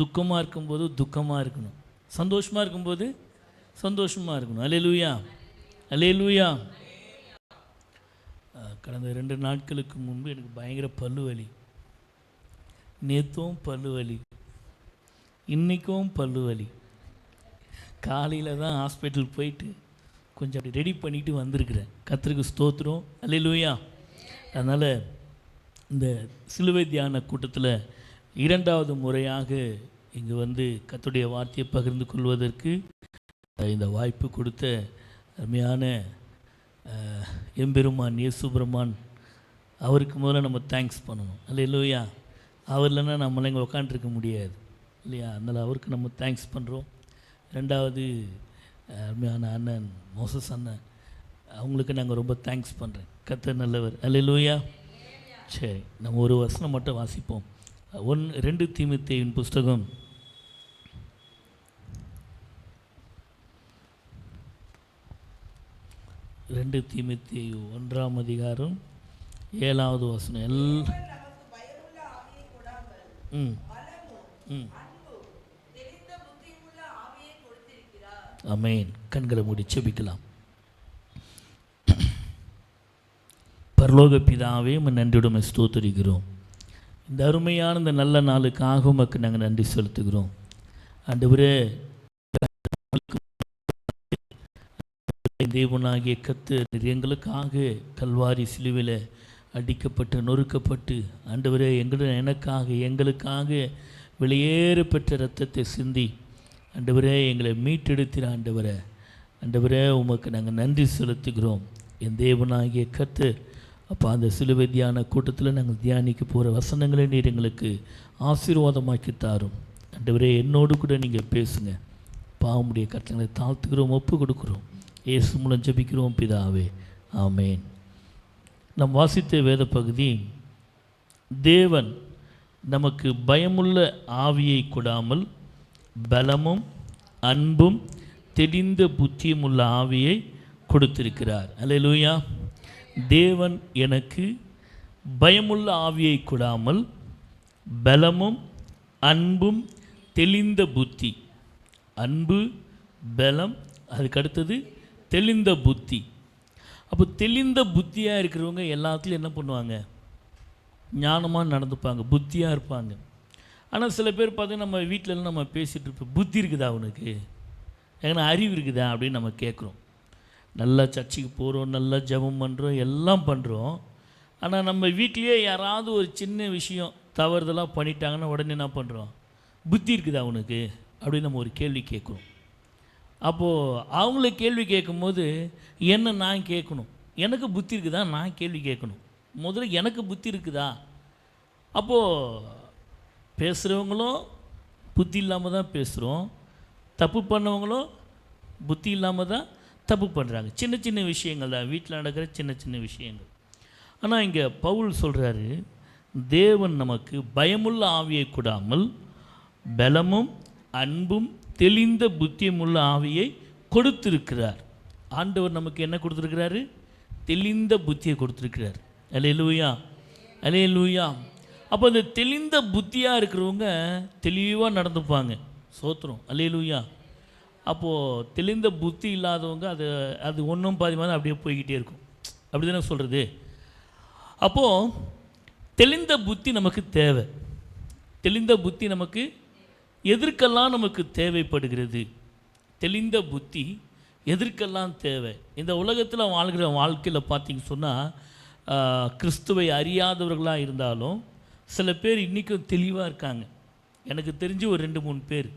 துக்கமாக இருக்கும்போது துக்கமாக இருக்கணும், சந்தோஷமாக இருக்கும்போது சந்தோஷமாக இருக்கணும். அல்லேலூயா, அல்லேலூயா. கடந்த 2 நாட்களுக்கு முன்பு எனக்கு பயங்கர பல்லு வலி. நேற்றும் பல்லு வலி, இன்றைக்கும் பல்லு வலி. காலையில் தான் ஹாஸ்பிட்டல் போயிட்டு கொஞ்சம் அப்படி ரெடி பண்ணிவிட்டு வந்திருக்கிறேன். கர்த்தருக்கு ஸ்தோத்திரம், அல்லேலூயா. அதனால் இந்த சிலுவை தியான கூட்டத்தில் 2வது முறையாக இங்கே வந்து கர்த்தருடைய வார்த்தையை பகிர்ந்து கொள்வதற்கு இந்த வாய்ப்பு கொடுத்த அருமையான எம்பெருமான் இயேசுபிரமான் அவருக்கு முதல்ல நம்ம தேங்க்ஸ் பண்ணணும். அல்லேலூயா. அவர் இல்லைன்னா நம்மளாம் இங்கே உட்காந்துருக்க முடியாது இல்லையா? அதனால் அவருக்கு நம்ம தேங்க்ஸ் பண்ணுறோம். 2வது அருமையான அண்ணன் மோசஸ் அண்ணன், அவங்களுக்கு நாங்கள் ரொம்ப தேங்க்ஸ் பண்ணுறேன். கர்த்தர் நல்லவர். அல்லேலூயா. சரி, நம்ம ஒரு வசனம் மட்டும் வாசிப்போம். 2 தீமோத்தேயுவின் புஸ்தகம் 2 தீமோத்தேயு 1ஆம் அதிகாரம் 7வது வசனம். ஆமென். கண்களை மூடி செபிக்கலாம். பரலோக பிதாவே, நன்றியுடன் ஸ்தோத்திரிக்கிறோம். இந்த அருமையான இந்த நல்ல நாளுக்காக உமக்கு நாங்கள் நன்றி செலுத்துகிறோம். ஆண்டவரே, தேவனாகிய கர்த்தர் எங்களுக்காக கல்வாரி சிலுவையில் அடிக்கப்பட்டு நொறுக்கப்பட்டு, ஆண்டவரே, எங்களுக்காக வெளியேற பெற்ற இரத்தத்தை சிந்தி, ஆண்டவரே, எங்களை மீட்டெடுத்திற ஆண்டவரே, உமக்கு நாங்கள் நன்றி செலுத்துகிறோம். என் தேவனாகிய கர்த்தர் அப்போ அந்த சிலுவை தியான கூட்டத்தில் நாங்கள் தியானிக்க போகிற வசனங்களை நீர் எங்களுக்கு ஆசீர்வாதமாக்கி தாரும். ஆண்டவரே, என்னோடு கூட நீங்கள் பேசுங்க. பாவமுடைய கட்டளை தாழ்த்துக்கிறோம், ஒப்பு கொடுக்குறோம். இயேசு மூலம் ஜெபிக்கிறோம் பிதாவே, ஆமேன். நாம் வாசித்த வேத பகுதி, தேவன் நமக்கு பயமுள்ள ஆவியை கொடாமல் பலமும் அன்பும் தெளிந்த புத்தியும் உள்ள ஆவியை கொடுத்திருக்கிறார். அல்லேலூயா. தேவன் எனக்கு பயமுள்ள ஆவியை கொடாமல் பலமும் அன்பும் தெளிந்த புத்தி, அன்பு, பலம், அதுக்கு அடுத்தது தெளிந்த புத்தி. அப்போ தெளிந்த புத்தியாக இருக்கிறவங்க எல்லாத்துலேயும் என்ன பண்ணுவாங்க? ஞானமாக நடந்துப்பாங்க, புத்தியாக இருப்பாங்க. ஆனால் சில பேர் பார்த்தீங்கன்னா நம்ம வீட்டிலலாம் நம்ம பேசிகிட்டு இருப்போம், புத்தி இருக்குதா அவனுக்கு, ஏன்னா அறிவு இருக்குதா அப்படின்னு நம்ம கேட்குறோம். நல்லா சர்ச்சுக்கு போகிறோம், நல்லா ஜெபம் பண்ணுறோம், எல்லாம் பண்ணுறோம். ஆனால் நம்ம வீட்லேயே யாராவது ஒரு சின்ன விஷயம் தவறுதலாக பண்ணிட்டாங்கன்னா உடனே என்ன பண்ணுறோம்? புத்தி இருக்குதா அவனுக்கு அப்படின்னு நம்ம ஒரு கேள்வி கேட்குறோம். அப்போது அவங்கள கேள்வி கேட்கும்போது என்ன நான் கேட்கணும், எனக்கு புத்தி இருக்குதா நான் கேள்வி கேட்கணும். முதல்ல எனக்கு புத்தி இருக்குதா? அப்போது பேசுகிறவங்களும் புத்தி இல்லாமல் தான் பேசுகிறோம், தப்பு பண்ணவங்களும் புத்தி இல்லாமல் தான் தப்பு பண்ணுறாங்க. சின்ன சின்ன விஷயங்கள் தான், வீட்டில் நடக்கிற சின்ன சின்ன விஷயங்கள். ஆனால் இங்கே பவுல் சொல்கிறாரு, தேவன் நமக்கு பயமுள்ள ஆவியை கொடாமல் பலமும் அன்பும் தெளிந்த புத்தியும் உள்ள ஆவியை கொடுத்திருக்கிறார். ஆண்டவர் நமக்கு என்ன கொடுத்துருக்கிறாரு? தெளிந்த புத்தியை கொடுத்துருக்கிறார். அல்லேலூயா, அல்லேலூயா. அப்போ அந்த தெளிந்த புத்தியாக இருக்கிறவங்க தெளிவாக நடந்துப்பாங்க. சோத்திரம், அல்லேலூயா. அப்போது தெளிந்த புத்தி இல்லாதவங்க அது ஒன்றும் பாதிமாக அப்படியே போய்கிட்டே இருக்கும். அப்படி தானே சொல்கிறது? அப்போது தெளிந்த புத்தி நமக்கு தேவை. தெளிந்த புத்தி நமக்கு எதற்கெல்லாம் நமக்கு தேவைப்படுகிறது? தெளிந்த புத்தி எதற்கெல்லாம் தேவை? இந்த உலகத்தில் வாழ்கிற வாழ்க்கையில் பார்த்திங்க சொன்னால், கிறிஸ்துவை அறியாதவர்களாக இருந்தாலும் சில பேர் இன்றைக்கும் தெளிவாக இருக்காங்க. எனக்கு தெரிஞ்சு ஒரு 2-3 பேர்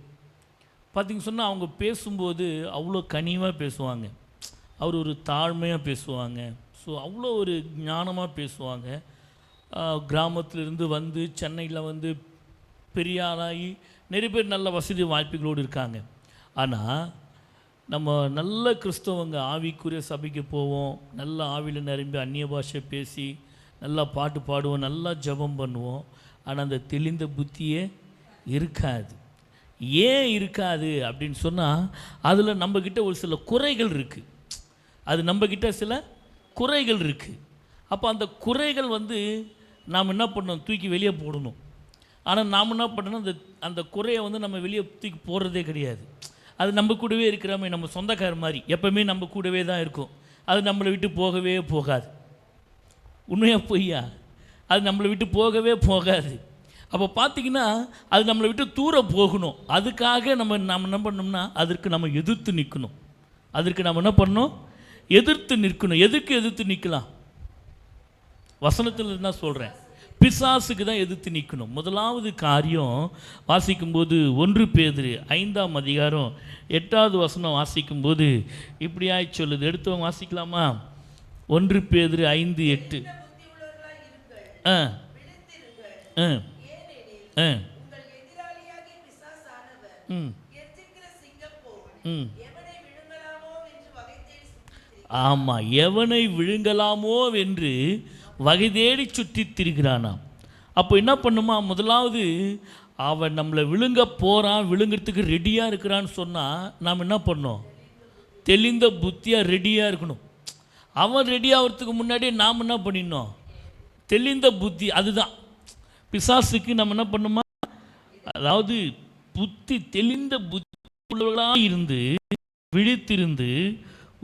பார்த்திங்க சொன்னால், அவங்க பேசும்போது அவ்வளோ கனிவாக பேசுவாங்க, அவர் ஒரு தாழ்மையாக பேசுவாங்க, ஸோ அவ்வளோ ஒரு ஞானமாக பேசுவாங்க. கிராமத்திலிருந்து வந்து சென்னையில் வந்து பெரிய ஆளாகி நிறைய பேர் நல்ல வசதி வாய்ப்புகளோடு இருக்காங்க. ஆனால் நம்ம நல்ல கிறிஸ்தவங்க ஆவிக்குரிய சபைக்கு போவோம், நல்ல ஆவியில் நிரம்பி அந்நிய பாஷை பேசி நல்லா பாட்டு பாடுவோம், நல்லா ஜெபம் பண்ணுவோம். ஆனால் அந்த தெளிந்த புத்தியே இருக்காது. ஏன் இருக்காது அப்படின்னு சொன்னால், அதில் நம்மக்கிட்ட ஒரு சில குறைகள் இருக்குது. அது நம்மக்கிட்ட சில குறைகள் இருக்குது. அப்போ அந்த குறைகள் வந்து நாம் என்ன பண்ணணும்? தூக்கி வெளியே போடணும். ஆனால் நாம் என்ன பண்ணுறோன்னா அந்த குறையை வந்து நம்ம வெளியே தூக்கி போடுறதே கிடையாது. அது நம்ம கூடவே இருக்கிறாமே, நம்ம சொந்தக்கார மாதிரி எப்போவுமே நம்ம கூடவே தான் இருக்கும். அது நம்மளை விட்டு போகவே போகாது. உண்மையாக பொய்யா? அது நம்மளை விட்டு போகவே போகாது. அப்போ பார்த்திங்கன்னா அது நம்மளை விட்டு தூரம் போகணும். அதுக்காக நம்ம என்ன பண்ணோம்னா அதற்கு நம்ம எதிர்த்து நிற்கணும். அதற்கு நம்ம என்ன பண்ணணும்? எதிர்த்து நிற்கணும். எதுக்கு எதிர்த்து நிற்கலாம்? வசனத்தில் தான் சொல்கிறேன், பிசாசுக்கு தான் எதிர்த்து நிற்கணும். முதலாவது காரியம் வாசிக்கும்போது 1 பேதுரு 5ஆம் அதிகாரம் 8வது வசனம் வாசிக்கும்போது இப்படியாய் சொல்லுது. எடுத்தவங்க வாசிக்கலாமா? 1 பேதுரு 5:8. ஆமாம், எவனை விழுங்கலாமோ என்று வகை தேடி சுற்றி திரிகிறானாம். அப்போ என்ன பண்ணுமா? முதலாவது அவன் நம்மளை விழுங்க போகிறான், விழுங்கிறதுக்கு ரெடியாக இருக்கிறான்னு சொன்னால் நாம் என்ன பண்ணோம்? தெளிந்த புத்தியாக ரெடியாக இருக்கணும். அவன் ரெடி ஆகிறதுக்கு முன்னாடியே நாம் என்ன பண்ணிடணும்? தெளிந்த புத்தி. அதுதான் பிசாசுக்கு நம்ம என்ன பண்ணுமா? அதாவது புத்தி தெளிந்த புத்தி உள்ளவர்களாக இருந்து விழித்திருந்து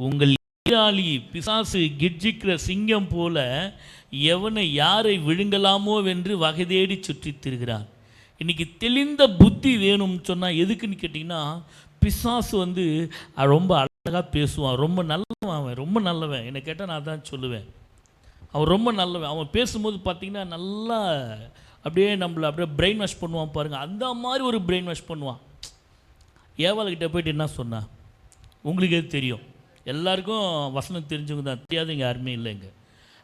உங்கள் எதிராளி பிசாசு கெர்ச்சிக்கிற சிங்கம் போல எவனை யாரை விழுங்கலாமோ என்று வகை தேடி சுற்றி திரிகிறான். இன்றைக்கி தெளிந்த புத்தி வேணும்னு சொன்னால் எதுக்குன்னு கேட்டிங்கன்னா, பிசாசு வந்து ரொம்ப அழகாக பேசுவான், ரொம்ப நல்லவன், அவன் ரொம்ப நல்லவன். என்னை கேட்டால் நான் தான் சொல்லுவேன், அவன் ரொம்ப நல்லவன். அவன் பேசும்போது பார்த்திங்கன்னா நல்லா அப்படியே நம்மளை அப்படியே பிரெயின் வாஷ் பண்ணுவான் பாருங்கள். அந்த மாதிரி ஒரு பிரெயின் வாஷ் பண்ணுவான். ஏவாள்கிட்ட போய்ட்டு என்ன சொன்னா உங்களுக்கே தெரியும், எல்லாருக்கும் வசனம் தெரிஞ்சவங்க தான், தெரியாதவங்க யாருமே இல்லைங்க.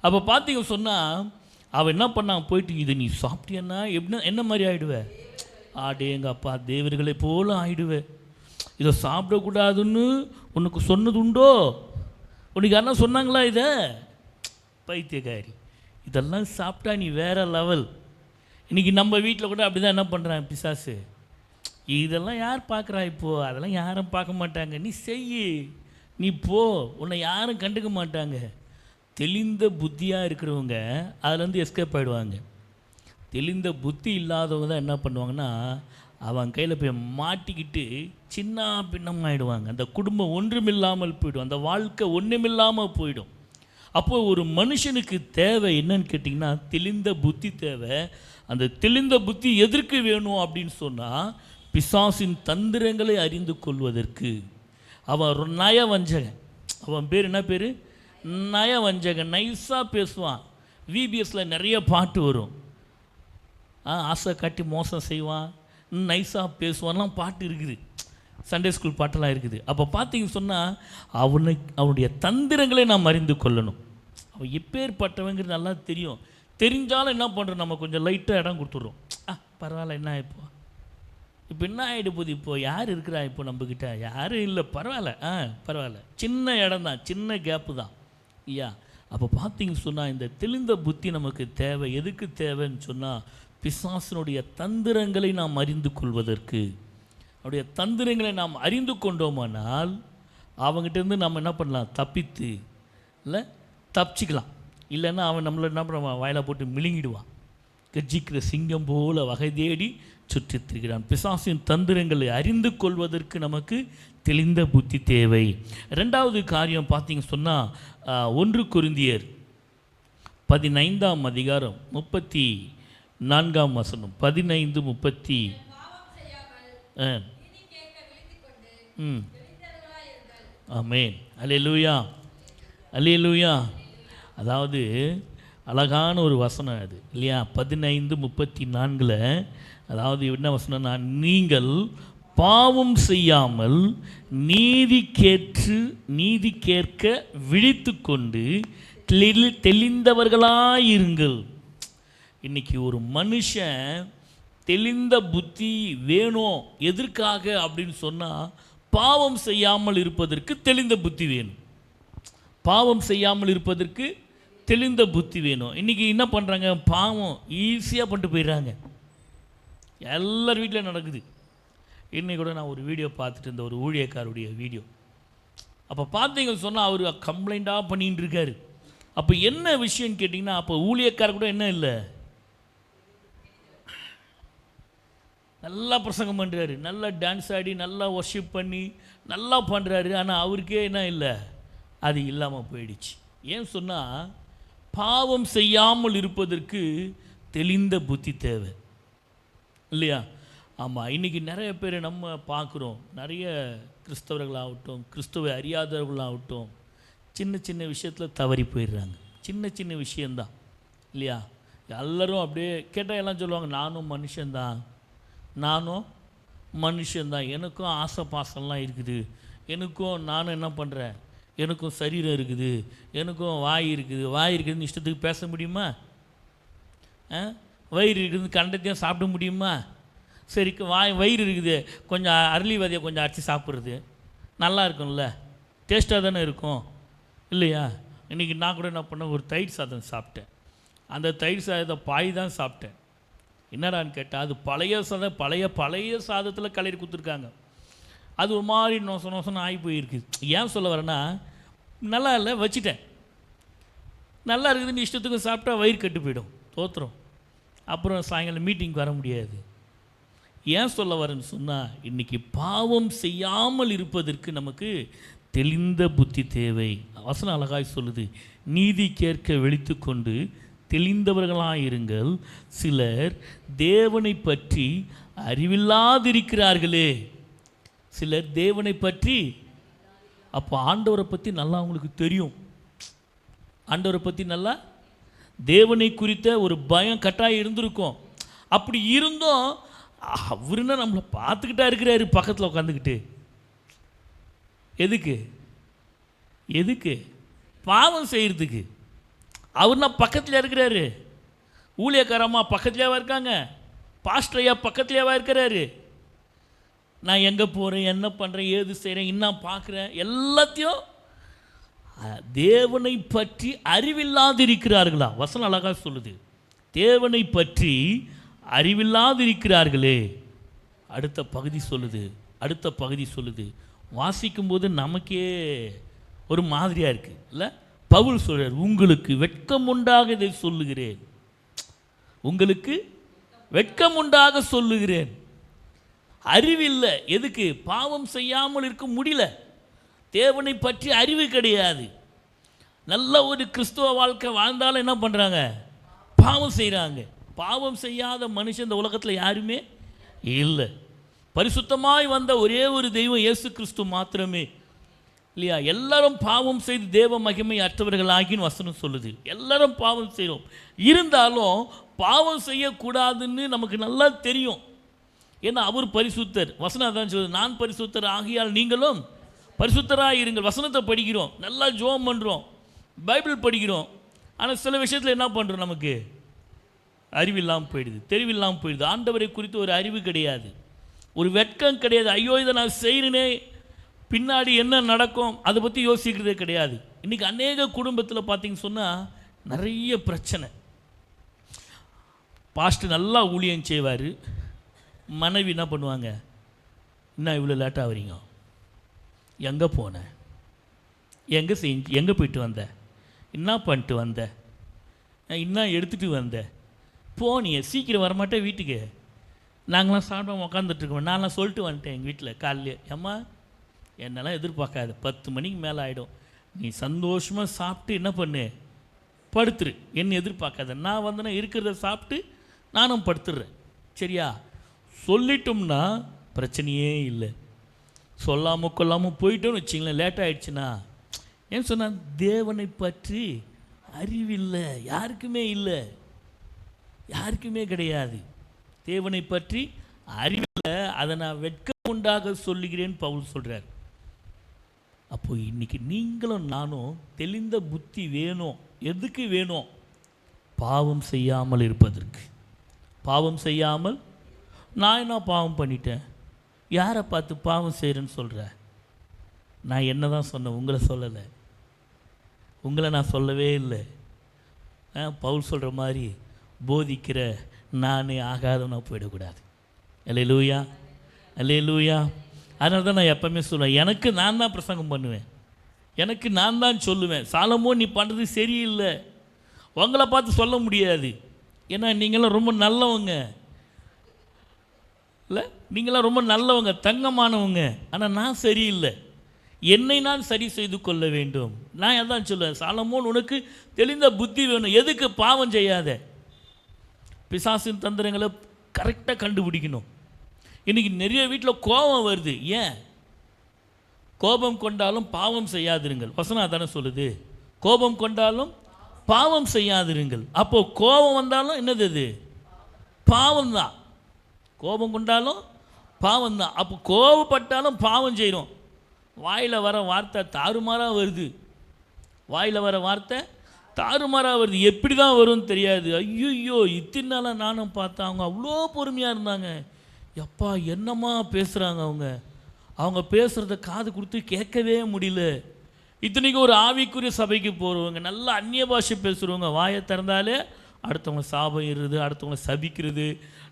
அப்போ பார்த்தீங்க சொன்னால் அவன் என்ன பண்ணான்? போயிட்டு இதை நீ சாப்பிட்டியன்னா என்ன மாதிரி ஆகிடுவேன்? ஆடேங்க அப்பா, தேவர்களை போல ஆகிடுவேன். இதை சாப்பிடக்கூடாதுன்னு உனக்கு சொன்னது உண்டோ? உனக்கு யாருன்னா சொன்னாங்களா? இதை பைத்தியக்காரி, இதெல்லாம் சாப்பிட்டா நீ வேறு லெவல். இன்றைக்கி நம்ம வீட்டில் கூட அப்படி தான் என்ன பண்ணுறான் பிசாசு. இதெல்லாம் யார் பார்க்குறா இப்போது? அதெல்லாம் யாரும் பார்க்க மாட்டாங்க, நீ செய், நீ போ, உன்னை யாரும் கண்டுக்க மாட்டாங்க. தெளிந்த புத்தியாக இருக்கிறவங்க அதுலேருந்து எஸ்கேப் ஆகிடுவாங்க. தெளிந்த புத்தி இல்லாதவங்க தான் என்ன பண்ணுவாங்கன்னா அவன் கையில் போய் மாட்டிக்கிட்டு சின்ன பின்னமாகிடுவாங்க. அந்த குடும்பம் ஒன்றுமில்லாமல் போயிடும், அந்த வாழ்க்கை ஒன்றுமில்லாமல் போயிடும். அப்போது ஒரு மனுஷனுக்கு தேவை என்னன்னு கேட்டிங்கன்னா தெளிந்த புத்தி தேவை. அந்த தெளிந்த புத்தி எதற்கு வேணும் அப்படின்னு சொன்னால் பிசாசின் தந்திரங்களை அறிந்து கொள்வதற்கு. அவன் ஒரு நயவஞ்சகன். அவன் பேர் என்ன பேர்? நயவஞ்சகன். நைஸாக பேசுவான். விபிஎஸில் நிறைய பாட்டு வரும். ஆசை காட்டி மோசம் செய்வான், நைஸாக பேசுவான்லாம் பாட்டு இருக்குது, சண்டே ஸ்கூல் பாட்டெல்லாம் இருக்குது. அப்போ பார்த்தீங்கன்னு சொன்னால் அவனுடைய தந்திரங்களை நாம் அறிந்து கொள்ளணும். அவன் எப்பேற்பட்டவங்கிறது நல்லா தெரியும். தெரிஞ்சாலும் என்ன பண்ணுறோம்? நம்ம கொஞ்சம் லைட்டாக இடம் கொடுத்துட்றோம். பரவாயில்ல, என்ன இப்போ என்ன ஆகிடு போகுது, இப்போது யார் இருக்கிறா இப்போ நம்மக்கிட்ட? யாரும் இல்லை, பரவாயில்ல, பரவாயில்ல, சின்ன இடம் தான், சின்ன கேப்பு தான் ஐயா. அப்போ பார்த்தீங்கன்னு சொன்னால் இந்த தெளிந்த புத்தி நமக்கு தேவை. எதுக்கு தேவைன்னு சொன்னால் பிசாசினுடைய தந்திரங்களை நாம் அறிந்து கொள்வதற்கு. அவருடைய தந்திரங்களை நாம் அறிந்து கொண்டோமானால் அவங்ககிட்டேருந்து நம்ம என்ன பண்ணலாம்? தப்பித்து இல்லை தப்பிச்சிக்கலாம். இல்லைன்னா அவன் நம்மளை என்ன பண்ணுவான்? வாயில போட்டு மிழுங்கிடுவான். கர்ஜிக்கிற சிங்கம் போல வகை தேடி சுற்றி திரிகிறான். பிசாசின் தந்திரங்களை அறிந்து கொள்வதற்கு நமக்கு தெளிந்த புத்தி தேவை. ரெண்டாவது காரியம் பார்த்தீங்க சொன்னால் 1 கொரிந்தியர் 15ஆம் அதிகாரம் 34ஆம் வசனம். 15:30. ஆமென், அல்லேலூயா, அல்லேலூயா. அதாவது அழகான ஒரு வசனம் அது இல்லையா? 15:34. அதாவது என்ன வசனம்னா, நீங்கள் பாவம் செய்யாமல் நீதி கேட்க விழித்து கொண்டு தெளிந்தவர்களாயிருங்கள். இன்றைக்கி ஒரு மனுஷன் தெளிந்த புத்தி வேணும். எதற்காக அப்படின்னு சொன்னால் பாவம் செய்யாமல் இருப்பதற்கு தெளிந்த புத்தி வேணும். பாவம் செய்யாமல் இருப்பதற்கு தெளிந்த புத்தி வேணும். இன்றைக்கி என்ன பண்ணுறாங்க? பாவம் ஈஸியாக பண்ணிட்டு போயிடுறாங்க. எல்லார் வீட்டில் நடக்குது. இன்னைக்கு கூட நான் ஒரு வீடியோ பார்த்துட்டு இருந்த ஒரு ஊழியக்காருடைய வீடியோ. அப்போ பார்த்தீங்கன்னு சொன்னால் அவர் கம்ப்ளைண்ட்டாக பண்ணிகிட்டு இருக்காரு. அப்போ என்ன விஷயம்னு கேட்டிங்கன்னா, அப்போ ஊழியக்கார கூட என்ன இல்லை, நல்லா பிரசங்கம் பண்ணுறாரு, நல்லா டான்ஸ் ஆடி, நல்லா ஒர்ஷிப் பண்ணி நல்லா பண்ணுறாரு. ஆனால் அவருக்கே என்ன இல்லை, அது இல்லாமல் போயிடுச்சு. ஏன் சொன்னால், பாவம் செய்யாமல் இருப்பதற்கு தெளிந்த புத்தி தேவை இல்லையா? ஆமாம், இன்றைக்கி நிறைய பேர் நம்ம பார்க்குறோம், நிறைய கிறிஸ்தவர்களாகட்டும் கிறிஸ்துவை அறியாதவர்களாகட்டும் சின்ன சின்ன விஷயத்தில் தவறி போயிடுறாங்க. சின்ன சின்ன விஷயந்தான் இல்லையா? எல்லோரும் அப்படியே கேட்டால் எல்லாம் சொல்லுவாங்க, நானும் மனுஷன்தான், நானும் மனுஷன்தான், எனக்கும் ஆசை பாசம்லாம் இருக்குது, நானும் என்ன பண்ணுறேன், எனக்கும் சரீரம் இருக்குது, எனக்கும் வாய் இருக்குதுன்னு இஷ்டத்துக்கு பேச முடியுமா? வயிறு இருக்குதுன்னு கண்டத்தையும் சாப்பிட முடியுமா? சரி, வயிறு இருக்குது, கொஞ்சம் அரளி விதையை கொஞ்சம் அரைச்சி சாப்பிட்றது நல்லா இருக்கும்ல, டேஸ்ட்டாக தானே இருக்கும் இல்லையா? இன்றைக்கி நான் கூட என்ன பண்ணேன், ஒரு தயிர் சாதம் சாப்பிட்டேன். அந்த தயிர் சாதத்தை பாய் தான் சாப்பிட்டேன். என்னடான்னு கேட்டால், அது பழைய சாதம், பழைய சாதத்தில் கலரி கொடுத்துருக்காங்க. அது ஒரு மாதிரி நோசம் ஆகி போயிருக்கு. ஏன் சொல்ல வரேன்னா, நல்லா இல்லை வச்சுட்டேன், நல்லா இருக்குதுன்னு இஷ்டத்துக்கு சாப்பிட்டா வயிறு கட்டு போயிடும், தோற்றுரும், அப்புறம் சாயங்காலம் மீட்டிங்க்கு வர முடியாது. ஏன் சொல்ல வரேன்னு சொன்னால், இன்றைக்கி பாவம் செய்யாமல் இருப்பதற்கு நமக்கு தெளிந்த புத்தி தேவை. வசனம் அழகாய் சொல்லுது, நீதி கேட்க விழித்து கொண்டு தெளிந்தவர்களாயிருங்கள், சிலர் தேவனை பற்றி அறிவில்லாதிருக்கிறார்களே. சிலர் தேவனை பற்றி, அப்போ ஆண்டவரை பற்றி நல்லா அவங்களுக்கு தெரியும், ஆண்டவரை பற்றி நல்லா தேவனை குறித்த ஒரு பயம் கட்டாயம் இருந்திருக்கும். அப்படி இருந்தும் அவருன்னா நம்மளை பார்த்துக்கிட்டா இருக்கிறாரு பக்கத்தில் உட்காந்துக்கிட்டு. எதுக்கு பாவம் செய்கிறதுக்கு. அவர்னா பக்கத்தில் இருக்கிறாரு, ஊழியக்காரம்மா பக்கத்துலேயாவா இருக்காங்க, பாஸ்டர் ஐயா பக்கத்துலேயாவா இருக்கிறாரு. நான் எங்கே போகிறேன், என்ன பண்ணுறேன், ஏது செய்கிறேன், இன்னும் பார்க்குறேன், எல்லாத்தையும் தேவனை பற்றி அறிவில்லாதிருக்கிறார்களா? வசனம் அழகாக சொல்லுது, தேவனை பற்றி அறிவில்லாதிருக்கிறார்களே. அடுத்த பகுதி சொல்லுது, வாசிக்கும்போது நமக்கே ஒரு மாதிரியாக இருக்குது இல்லை? பவுல் சொல்கிறார், உங்களுக்கு வெட்கம் உண்டாக இதை சொல்லுகிறேன், உங்களுக்கு வெட்கம் உண்டாக சொல்லுகிறேன். அறிவில்லை, எதுக்கு? பாவம் செய்யாமல் இருக்க முடியல, தேவனை பற்றி அறிவு கிடையாது. நல்ல ஒரு கிறிஸ்துவ வாழ்க்கை வாழ்ந்தாலும் என்ன பண்ணுறாங்க, பாவம் செய்கிறாங்க. பாவம் செய்யாத மனுஷன் இந்த உலகத்தில் யாருமே இல்லை. பரிசுத்தமாய் வந்த ஒரே ஒரு தெய்வம் இயேசு கிறிஸ்து மாத்திரமே இல்லையா? எல்லாரும் பாவம் செய்து தேவ மகிமை அற்றவர்களாகின்னு வசனம் சொல்லுது. எல்லாரும் பாவம் செய்கிறோம், இருந்தாலும் பாவம் செய்யக்கூடாதுன்னு நமக்கு நல்லா தெரியும். ஏன்னா அவர் பரிசுத்தர். வசனம் அதான் சொல்லுது, நான் பரிசுத்தர் ஆகியால் நீங்களும் பரிசுத்தராக இருங்கள். வசனத்தை படிக்கிறோம், நல்லா ஜோம் பண்ணுறோம், பைபிள் படிக்கிறோம், ஆனால் சில விஷயத்தில் என்ன பண்ணுறோம், நமக்கு அறிவில்லாமல் போயிடுது, தெரிவில்லாமல் போயிடுது. ஆண்டவரை குறித்து ஒரு அறிவு கிடையாது, ஒரு வெட்கம் கிடையாது. ஐயோ இதை நான் செய்கிறேனே, பின்னாடி என்ன நடக்கும் அதை பற்றி யோசிக்கிறதே கிடையாது. இன்றைக்கி அநேக குடும்பத்தில் பார்த்திங்கன்னு சொன்னால் நிறைய பிரச்சனை. பாஸ்டர் நல்லா ஊழியம் செய்வார், மனைவி என்ன பண்ணுவாங்க, இன்னும் இவ்வளோ லேட்டாக வரீங்க, எங்கே போனேன், எங்கே போயிட்டு வந்தேன், என்ன பண்ணிட்டு வந்தேன், என்ன எடுத்துகிட்டு வந்தேன், போனியே சீக்கிரம் வரமாட்டேன் வீட்டுக்கு, நாங்களாம் சாப்பிட உக்காந்துட்ருக்கோம். நான்லாம் சொல்லிட்டு வந்துட்டேன் எங்கள் வீட்டில் காலையிலே, அம்மா என்னெல்லாம் எதிர்பார்க்காது, 10 மணிக்கு மேலே ஆகிடும், நீ சந்தோஷமாக சாப்பிட்டு என்ன பண்ணு, படுத்துரு, என்ன எதிர்பார்க்காத. நான் வந்தேன்னா இருக்கிறத சாப்பிட்டு நானும் படுத்துடுறேன், சரியா? சொல்லிட்டோம்னா பிரச்சனையே இல்லை. சொல்லாமல் கொள்ளாமல் போயிட்டோன்னு வச்சிங்களேன், லேட் ஆகிடுச்சுன்னா, ஏன் சொன்னால் தேவனை பற்றி அறிவில்லை, யாருக்குமே இல்லை, யாருக்குமே கிடையாது. தேவனை பற்றி அறிவில்லை, அதை நான் வெட்கம் உண்டாக சொல்லுகிறேன்னு பவுல் சொல்கிறார். அப்போ இன்றைக்கி நீங்களும் நானும் தெளிந்த புத்தி வேணும். எதுக்கு வேணும்? பாவம் செய்யாமல் இருப்பதற்கு. பாவம் செய்யாமல், நான் என்ன பாவம் பண்ணிட்டேன், யாரை பார்த்து பாவம் செய்கிறேன்னு சொல்கிறேன்? நான் என்ன தான் சொன்னேன், உங்களை சொல்லலை, உங்களை நான் சொல்லவே இல்லை. பவுல் சொல்கிற மாதிரி போதிக்கிற நானே ஆகாதவனா போயிடக்கூடாது. அல்லேலூயா, அல்லேலூயா. அதனால தான் நான் எப்போவுமே சொல்லுவேன், எனக்கு நான் தான் பிரசங்கம் பண்ணுவேன், எனக்கு நான் தான் சொல்லுவேன். சாலமோன் நீ பண்ணுறது சரியில்லை, உங்களை பார்த்து சொல்ல முடியாது, ஏன்னா நீங்களாம் ரொம்ப நல்லவங்க, இல்லை, நீங்களாம் ரொம்ப நல்லவங்க, தங்கமானவங்க, ஆனால் நான் சரியில்லை, என்னை நான் சரி செய்து கொள்ள வேண்டும். நான் அதான் சொல்லுவேன், சாலமோன் உனக்கு தெளிந்த புத்தி வேணும். எதுக்கு? பாவம் செய்யாத. பிசாசின் தந்திரங்களை கரெக்டாக கண்டுபிடிக்கணும். இன்றைக்கி நிறைய வீட்டில் கோபம் வருது. ஏன்? கோபம் கொண்டாலும் பாவம் செய்யாதிருங்கள். வசனம் அதானே சொல்லுது, கோபம் கொண்டாலும் பாவம் செய்யாதிருங்கள். அப்போது கோபம் வந்தாலும் என்னது? அது பாவம்தான். கோபம் கொண்டாலும் பாவம்தான். அப்போ கோபப்பட்டாலும் பாவம் செய்கிறோம். வாயில் வர வார்த்தை தாறுமாறாக வருது. வாயில் வர வார்த்தை தாறுமாறாக வருது. எப்படி தான் வரும்னு தெரியாது. ஐயோ, இத்தனை நாளாக நானும் பார்த்தேன், அவங்க அவ்வளோ பொறுமையாக இருந்தாங்க. எப்பா என்னம்மா பேசுகிறாங்க அவங்க பேசுகிறத காது கொடுத்து கேட்கவே முடியல. இத்தனைக்கும் ஒரு ஆவிக்குரிய சபைக்கு போகிறவங்க, நல்லா அந்நிய பாஷை பேசுகிறவங்க, வாயை திறந்தாலே அடுத்தவங்க சாபம் இருது, அடுத்தவங்களை சபிக்கிறது.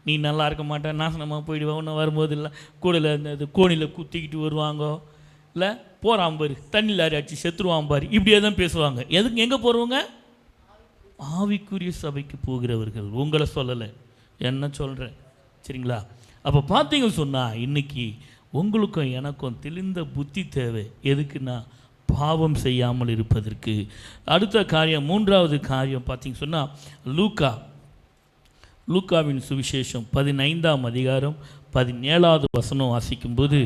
நீ நல்லா இருக்க மாட்டேன், நாசனமாக போயிடுவேன், ஒன்று வரும்போது இல்லை கூடையில் இந்த கோணியில் குத்திக்கிட்டு வருவாங்க, இல்லை போகிறான் பாரு தண்ணியில் அடிச்சு செத்துருவான் பாரு, இப்படியே தான் பேசுவாங்க. எதுக்கு? எங்கே போகிறவங்க? ஆவிக்குரிய சபைக்கு போகிறவர்கள். உங்களை சொல்லலை, என்ன சொல்கிறேன், சரிங்களா? அப்போ பார்த்தீங்கன்னு சொன்னால் இன்றைக்கி உங்களுக்கும் எனக்கும் தெளிந்த புத்தி தேவை. எதுக்குன்னா பாவம் செய்யாமல் இருப்பதற்கு. அடுத்த காரியம், மூன்றாவது காரியம் பார்த்தீங்க சொன்னால் லூக்காவின் சுவிசேஷம் 15ஆம் அதிகாரம் 17வது வசனம் வாசிக்கும்போது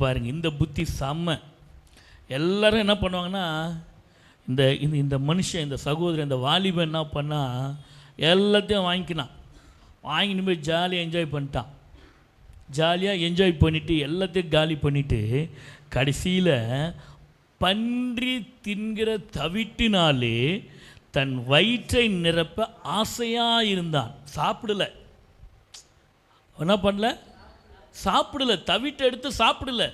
பாருங்க, இந்த புத்தி செம்ம. எல்லாரும் என்ன பண்ணுவாங்கன்னா, இந்த இந்த மனுஷன், இந்த சகோதரன், இந்த வாலிபன் என்ன பண்ணால் எல்லாத்தையும் வாங்கிட்டு போய் ஜாலியாக என்ஜாய் பண்ணிட்டான். ஜாலியாக என்ஜாய் பண்ணிவிட்டு எல்லாத்தையும் காலி பண்ணிவிட்டு கடைசியில் பன்றி தின்கிற தவிட்டினாலே தன் வயிற்றை நிரப்ப ஆசையாக இருந்தான். சாப்பிடலை, என்ன பண்ணல? சாப்பிடலை. தவிட்டை எடுத்து சாப்பிடலை.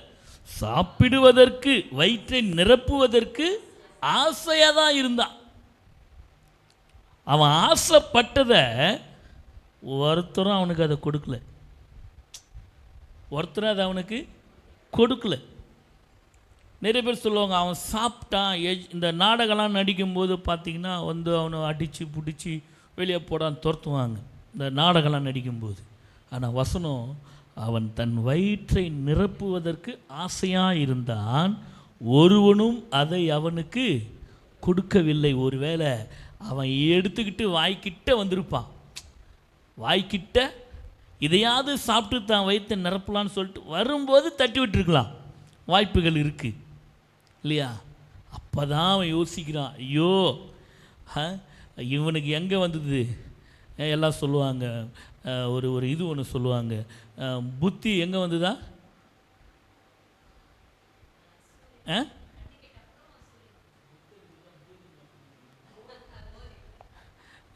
சாப்பிடுவதற்கு, வயிற்றை நிரப்புவதற்கு ஆசையாக தான் இருந்தான். அவன் ஆசைப்பட்டதை ஒருத்தரும் அவனுக்கு அதை கொடுக்கல. ஒருத்தரும் அதை அவனுக்கு கொடுக்கல. நிறைய பேர் சொல்லுவாங்க, அவன் சாப்பிட்டான். இந்த நாடகம்லாம் நடிக்கும்போது பார்த்திங்கன்னா அவனை அடித்து பிடிச்சி வெளியே போடான்னு துரத்துவாங்க இந்த நாடகம்லாம் நடிக்கும்போது. ஆனால் வசனம், அவன் தன் வயிற்றை நிரப்புவதற்கு ஆசையாக இருந்தான், ஒருவனும் அதை அவனுக்கு கொடுக்கவில்லை. ஒருவேளை அவன் எடுத்துக்கிட்டு வாய்க்கிட்ட வந்திருப்பான், வாய்க்கிட்ட இதையாவது சாப்பிட்டு தான் வயிற்றை நிரப்பலான்னு சொல்லிட்டு வரும்போது தட்டி விட்டுருக்கலாம், வாய்ப்புகள் இருக்குது இல்லையா? அப்போ தான் அவன் யோசிக்கிறான், ஐயோ இவனுக்கு எங்கே வந்தது? எல்லாம் சொல்லுவாங்க, ஒரு இது ஒன்று சொல்லுவாங்க, புத்தி எங்கே வந்துதா?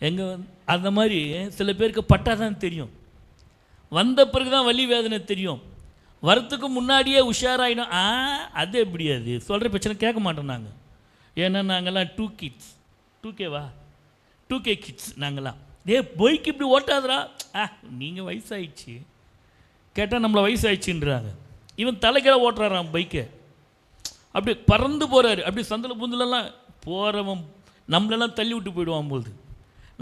எங்கே அந்த மாதிரி சில பேருக்கு பட்டாதான் தெரியும், வந்த பிறகு தான் வலி வேதனை தெரியும். வரத்துக்கு முன்னாடியே உஷாராயிடும். அது எப்படி? அது சொல்கிற பிரச்சனை கேட்க மாட்டோம் நாங்கள். ஏன்னா நாங்கள்லாம் 2 கிட்ஸ், 2K கிட்ஸ் நாங்கள்லாம். பைக் இப்படி ஓட்டாதரா, நீங்கள் வயசாகிடுச்சு கேட்டால் நம்மளை வயசாகிடுச்சுன்றாங்க. இவன் தலைக்கீழ ஓட்டுறாரான் பைக்கை, அப்படி பறந்து போகிறாரு. அப்படி சந்தில் பூந்துலலாம் போகிறவன் நம்மளெல்லாம் தள்ளி விட்டு போயிடுவான் போது.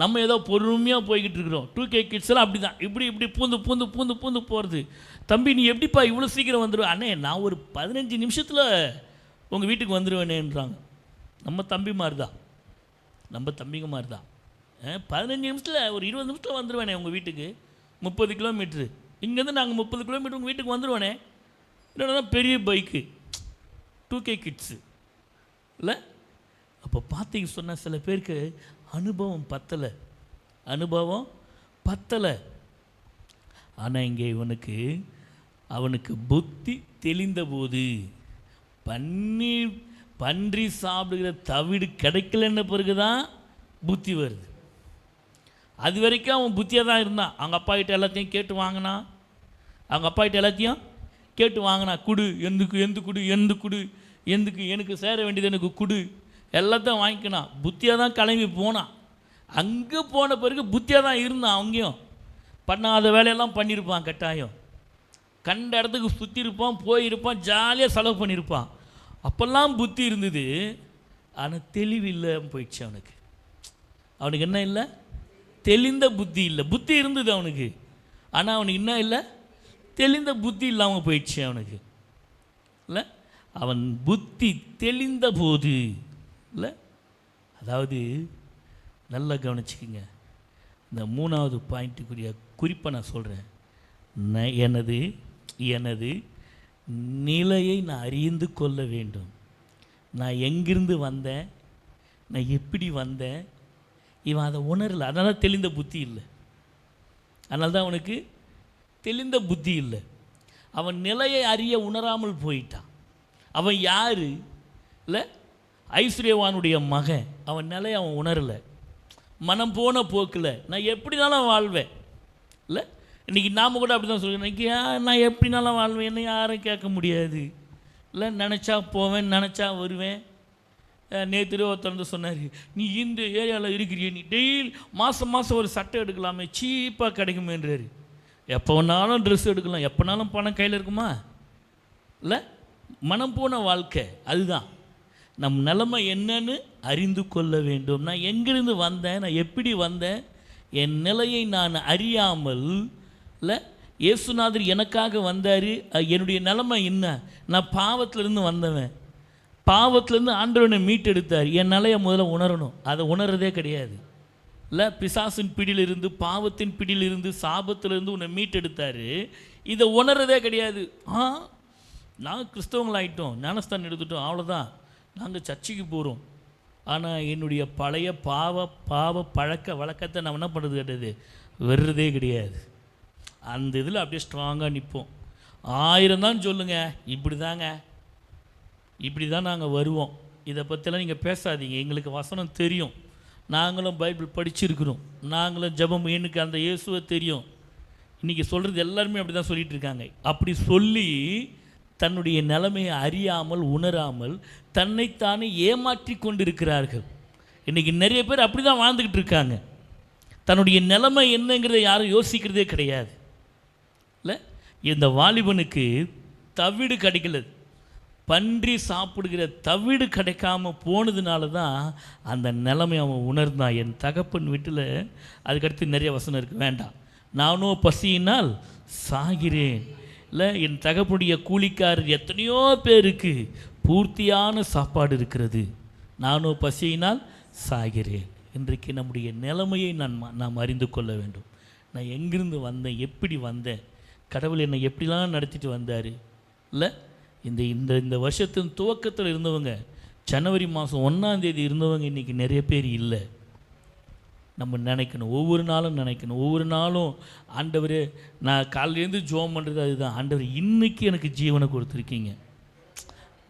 நம்ம ஏதோ பொறுமையாக போய்கிட்டு இருக்கிறோம். 2K கிட்ஸ் எல்லாம் அப்படி தான், இப்படி பூந்து பூந்து பூந்து பூந்து போகிறது. தம்பி நீ எப்படிப்பா இவ்வளோ சீக்கிரம் வந்துடுவேன்? அண்ணே நான் ஒரு 15 நிமிஷத்தில் உங்கள் வீட்டுக்கு வந்துடுவேனேன்றாங்க. நம்ம தம்பிங்க மாதிரி தான். 15 நிமிஷத்தில் ஒரு 20 நிமிஷத்தில் வந்துடுவேனே உங்கள் வீட்டுக்கு. 30 கிலோமீட்ரு இங்கேருந்து நாங்கள் 30 கிலோமீட்டர் உங்கள் வீட்டுக்கு வந்துடுவேனே. என்னென்னா பெரிய பைக்கு, 2K கிட்ஸு இல்லை. அப்போ பார்த்தீங்க சொன்னால் சில பேருக்கு அனுபவம் பத்தலை. ஆனால் இங்கே அவனுக்கு புத்தி தெளிந்த போது, பன்றி சாப்பிடுகிற தவிடு கிடைக்கலன்ன பிறகு தான் புத்தி வருது. அது வரைக்கும் அவன் புத்தியாக தான் இருந்தான். அவங்க அப்பா கிட்ட எல்லாத்தையும் கேட்டு வாங்கினா, குடு, எந்துக்கு எனக்கு சேர வேண்டியது எனக்கு குடு, எல்லாத்தையும் வாங்கிக்கினான். புத்தியாக தான் கிளம்பி போனான். அங்கே போன பிறகு புத்தியாக தான் இருந்தான். அங்கேயும் பண்ணாத வேலையெல்லாம் பண்ணியிருப்பான். கட்டாயம் கண்ட இடத்துக்கு சுற்றிருப்பான், போயிருப்பான், ஜாலியாக செலவு பண்ணியிருப்பான். அப்போல்லாம் புத்தி இருந்தது, ஆனால் தெளிவு இல்லாமல் போயிடுச்சு அவனுக்கு. அவனுக்கு என்ன இல்லை? தெளிந்த புத்தி இல்லை. புத்தி இருந்தது அவனுக்கு, ஆனால் அவனுக்கு என்ன இல்லை? தெளிந்த புத்தி இல்லாமல் போயிடுச்சு அவனுக்கு. இல்லை, அவன் புத்தி தெளிந்த போது இல்லை. அதாவது நல்லா கவனிச்சுக்கிங்க, இந்த 3வது பாயிண்ட்டுக்குரிய குறிப்பை நான் சொல்கிறேன். எனது எனது நிலையை நான் அறிந்து கொள்ள வேண்டும். நான் எங்கிருந்து வந்தேன், நான் எப்படி வந்தேன், இவன் அதை உணரலை. அதனால தெளிந்த புத்தி இல்லை. அதனால தான் அவனுக்கு தெளிந்த புத்தி இல்லை. அவன் நிலையை அறிய உணராமல் போயிட்டான். அவன் யார் இல்லை? ஐஸ்வர்யவானுடைய மகன். அவன் நிலையை அவன் உணரலை. மனம் போன போக்கில் நான் எப்படினாலும் வாழ்வேன் இல்லை. இன்றைக்கி நாம் கூட அப்படி தான் சொல்லுவேன், இன்றைக்கி நான் எப்படினாலும் வாழ்வேன், என்ன யாரும் கேட்க முடியாது இல்லை. நினச்சா போவேன், நினச்சா வருவேன். நேற்று ஒருத்தர் வந்து சொன்னார், நீ இந்த ஏரியாவில் இருக்கிறிய, நீ டெய்லி மாதம் ஒரு சட்டை எடுக்கலாமே, சீப்பாக கிடைக்குமேன்றாரு. எப்போ வேணாலும் ட்ரெஸ் எடுக்கலாம், எப்போனாலும் பணம் கையில் இருக்குமா இல்லை. மனம் போன வாழ்க்கை அதுதான். நம் நிலைமை என்னன்னு அறிந்து கொள்ள வேண்டும். நான் எங்கிருந்து வந்தேன், நான் எப்படி வந்தேன், என் நிலையை நான் அறியாமல் இல்லை. இயேசுநாதர் எனக்காக வந்தார். என்னுடைய நிலைமை என்ன? நான் பாவத்திலேருந்து வந்தவன். பாவத்திலேருந்து ஆண்டவனை மீட்டெடுத்தார். என் நிலையை முதல்ல உணரணும். அதை உணர்றதே கிடையாது இல்லை. பிசாசின் பிடியிலிருந்து, பாவத்தின் பிடியிலிருந்து, சாபத்திலிருந்து உன்னை மீட்டெடுத்தார். இதை உணர்றதே கிடையாது. நாங்கள் கிறிஸ்தவங்களாயிட்டோம், ஞானஸ்தானம் எடுத்துட்டோம், அவ்வளோதான், நாங்கள் சர்ச்சைக்கு போகிறோம். ஆனால் என்னுடைய பழைய பாவ பழக்க வழக்கத்தை நான் என்ன பண்ணுறது கிடையாது, வர்றதே கிடையாது. அந்த இதில் அப்படியே ஸ்ட்ராங்காக நிற்போம். 1000 தான் சொல்லுங்கள், இப்படி தாங்க, இப்படி தான் நாங்கள் வருவோம். இதை பற்றிலாம் நீங்கள் பேசாதீங்க, எங்களுக்கு வசனம் தெரியும், நாங்களும் பைபிள் படிச்சிருக்கிறோம், நாங்களும் ஜெபம், எனக்கு அந்த இயேசுவை தெரியும். இன்றைக்கி சொல்கிறது எல்லாருமே அப்படி தான் சொல்லிகிட்டு இருக்காங்க. அப்படி சொல்லி தன்னுடைய நிலைமையை அறியாமல் உணராமல் தன்னைத்தானே ஏமாற்றி கொண்டிருக்கிறார்கள். இன்றைக்கி நிறைய பேர் அப்படி தான் வாழ்ந்துக்கிட்டு இருக்காங்க. தன்னுடைய நிலைமை என்னங்கிறத யாரும் யோசிக்கிறதே கிடையாது இல்லை. இந்த வாலிபனுக்கு தவிடு கிடைக்கல, பன்றி சாப்பிடுகிற தவிடு கிடைக்காம போனதுனால தான் அந்த நிலைமை அவன் உணர்ந்தான். என் தகப்பன் வீட்டில் அதுக்கடுத்து நிறைய வசனம் இருக்குது, வேண்டாம். நானோ பசியினால் சாகிறேன் இல்லை. என் தகப்பனுடைய கூலிக்காரர் எத்தனையோ பேருக்கு பூர்த்தியான சாப்பாடு இருக்கிறது, நானோ பசியினால் சாகிறேன். இன்றைக்கு நம்முடைய நிலைமையை நாம் அறிந்து கொள்ள வேண்டும். நான் எங்கிருந்து வந்தேன், எப்படி வந்தேன், கடவுள் என்னை எப்படிலாம் நடத்திட்டு வந்தார் இல்லை. இந்த இந்த இந்த வருஷத்தின் துவக்கத்தில் இருந்தவங்க, ஜனவரி மாதம் 1ஆம் தேதி இருந்தவங்க இன்றைக்கி நிறைய பேர் இல்லை. நம்ம நினைக்கணும், ஒவ்வொரு நாளும் நினைக்கணும். ஒவ்வொரு நாளும் ஆண்டவரே, நான் காலையிலேருந்து ஜெபம் பண்ணுறது அதுதான், ஆண்டவர் இன்றைக்கி எனக்கு ஜீவனை கொடுத்துருக்கீங்க.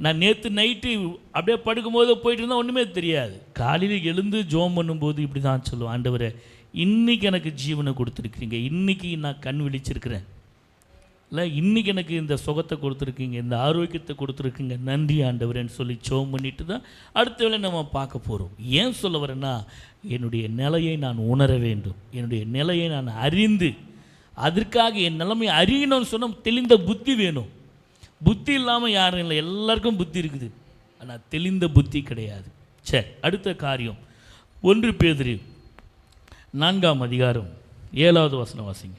நான் நேற்று நைட்டு அப்படியே படுக்கும்போது போயிட்டு இருந்தால் ஒன்றுமே தெரியாது. காலையில் எழுந்து ஜெபம் பண்ணும்போது இப்படி தான் சொல்லுவேன், ஆண்டவரே இன்றைக்கி எனக்கு ஜீவனை கொடுத்துருக்கீங்க, இன்றைக்கி நான் கண் விழிச்சிருக்கிறேன் இல்லை, இன்றைக்கி எனக்கு இந்த சுகத்தை கொடுத்துருக்கீங்க, இந்த ஆரோக்கியத்தை கொடுத்துருக்கீங்க, நன்றி ஆண்டவரேன்னு சொல்லி ஜெபம் பண்ணிட்டு தான் அடுத்த வேளை நம்ம பார்க்க போகிறோம். ஏன் சொல்ல வரேன்னா, என்னுடைய நிலையை நான் உணர வேண்டும், என்னுடைய நிலையை நான் அறிந்து, அதற்காக என் நிலைமையை அறியணும்னு சொன்னால் தெளிந்த புத்தி வேணும். புத்தி இல்லாமல் யாரும் இல்லை, எல்லாருக்கும் புத்தி இருக்குது, ஆனால் தெளிந்த புத்தி கிடையாது. சரி, அடுத்த காரியம் 1 பேதுரு 4ஆம் அதிகாரம் 7வது வசனம் வாசிங்க.